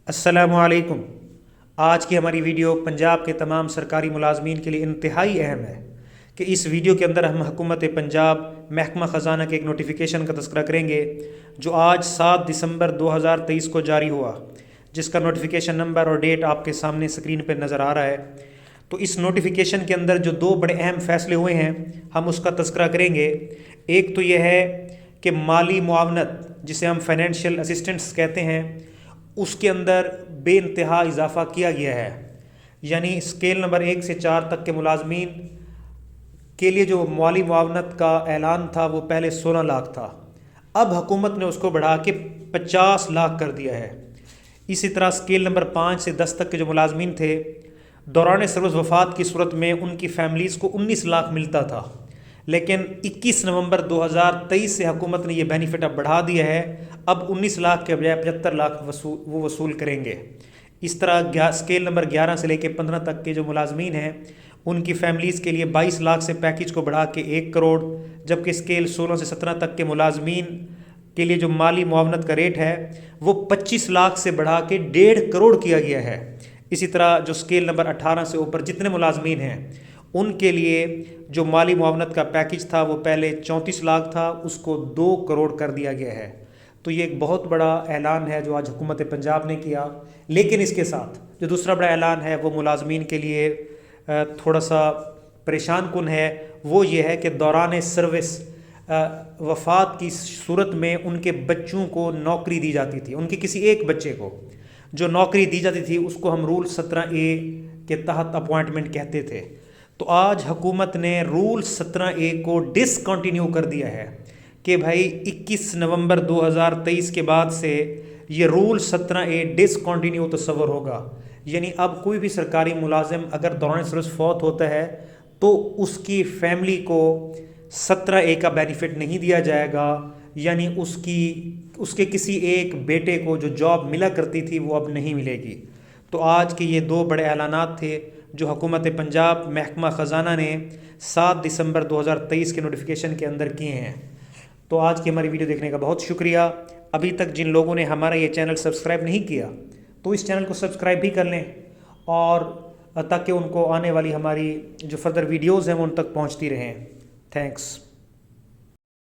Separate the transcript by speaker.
Speaker 1: السلام علیکم۔ آج کی ہماری ویڈیو پنجاب کے تمام سرکاری ملازمین کے لیے انتہائی اہم ہے کہ اس ویڈیو کے اندر ہم حکومت پنجاب محکمہ خزانہ کے ایک نوٹیفیکیشن کا تذکرہ کریں گے جو آج 7 دسمبر 2023 کو جاری ہوا، جس کا نوٹیفیکیشن نمبر اور ڈیٹ آپ کے سامنے سکرین پر نظر آ رہا ہے۔ تو اس نوٹیفیکیشن کے اندر جو دو بڑے اہم فیصلے ہوئے ہیں ہم اس کا تذکرہ کریں گے۔ ایک تو یہ ہے کہ مالی معاونت جسے ہم فائنینشیل اسسٹنس کہتے ہیں، اس کے اندر بے انتہا اضافہ کیا گیا ہے، یعنی اسکیل نمبر 1 سے 4 تک کے ملازمین کے لیے جو مالی معاونت کا اعلان تھا وہ پہلے 16 لاکھ تھا، اب حکومت نے اس کو بڑھا کے 50 لاکھ کر دیا ہے۔ اسی طرح اسکیل نمبر 5 سے 10 تک کے جو ملازمین تھے، دوران سروس وفات کی صورت میں ان کی فیملیز کو 19 لاکھ ملتا تھا، لیکن 21 نومبر 2023 سے حکومت نے یہ بینیفٹ اب بڑھا دیا ہے، اب 19 لاکھ کے بجائے 75 لاکھ وہ وصول کریں گے۔ اس طرح اسکیل نمبر 11 سے لے کے 15 تک کے جو ملازمین ہیں ان کی فیملیز کے لیے 22 لاکھ سے پیکیج کو بڑھا کے 1 کروڑ، جبکہ اسکیل 16 سے 17 تک کے ملازمین کے لیے جو مالی معاونت کا ریٹ ہے وہ 25 لاکھ سے بڑھا کے 1.5 کروڑ کیا گیا ہے۔ اسی طرح جو اسکیل نمبر 18 سے اوپر جتنے ملازمین ہیں ان کے لیے جو مالی معاونت کا پیکیج تھا وہ پہلے 34 لاکھ تھا، اس کو 2 کروڑ کر دیا گیا ہے۔ تو یہ ایک بہت بڑا اعلان ہے جو آج حکومت پنجاب نے کیا، لیکن اس کے ساتھ جو دوسرا بڑا اعلان ہے وہ ملازمین کے لیے تھوڑا سا پریشان کن ہے۔ وہ یہ ہے کہ دوران سروس وفات کی صورت میں ان کے بچوں کو نوکری دی جاتی تھی، ان کے کسی ایک بچے کو جو نوکری دی جاتی تھی اس کو ہم رول 17A کے تحت اپوائنٹمنٹ کہتے تھے۔ تو آج حکومت نے رول 17A کو ڈسکنٹینیو کر دیا ہے کہ بھائی 21 نومبر 2023 کے بعد سے یہ رول 17A ڈسکنٹینیو تصور ہوگا، یعنی اب کوئی بھی سرکاری ملازم اگر دوران سروس فوت ہوتا ہے تو اس کی فیملی کو 17A کا بینیفٹ نہیں دیا جائے گا، یعنی اس کے کسی ایک بیٹے کو جو جاب ملا کرتی تھی وہ اب نہیں ملے گی۔ تو آج کے یہ دو بڑے اعلانات تھے جو حکومت پنجاب محکمہ خزانہ نے 7 دسمبر 2023 کے نوٹیفیکیشن کے اندر کیے ہیں۔ تو آج کی ہماری ویڈیو دیکھنے کا بہت شکریہ۔ ابھی تک جن لوگوں نے ہمارا یہ چینل سبسکرائب نہیں کیا تو اس چینل کو سبسکرائب بھی کر لیں، اور تاکہ ان کو آنے والی ہماری جو فردر ویڈیوز ہیں وہ ان تک پہنچتی رہیں۔ تھینکس۔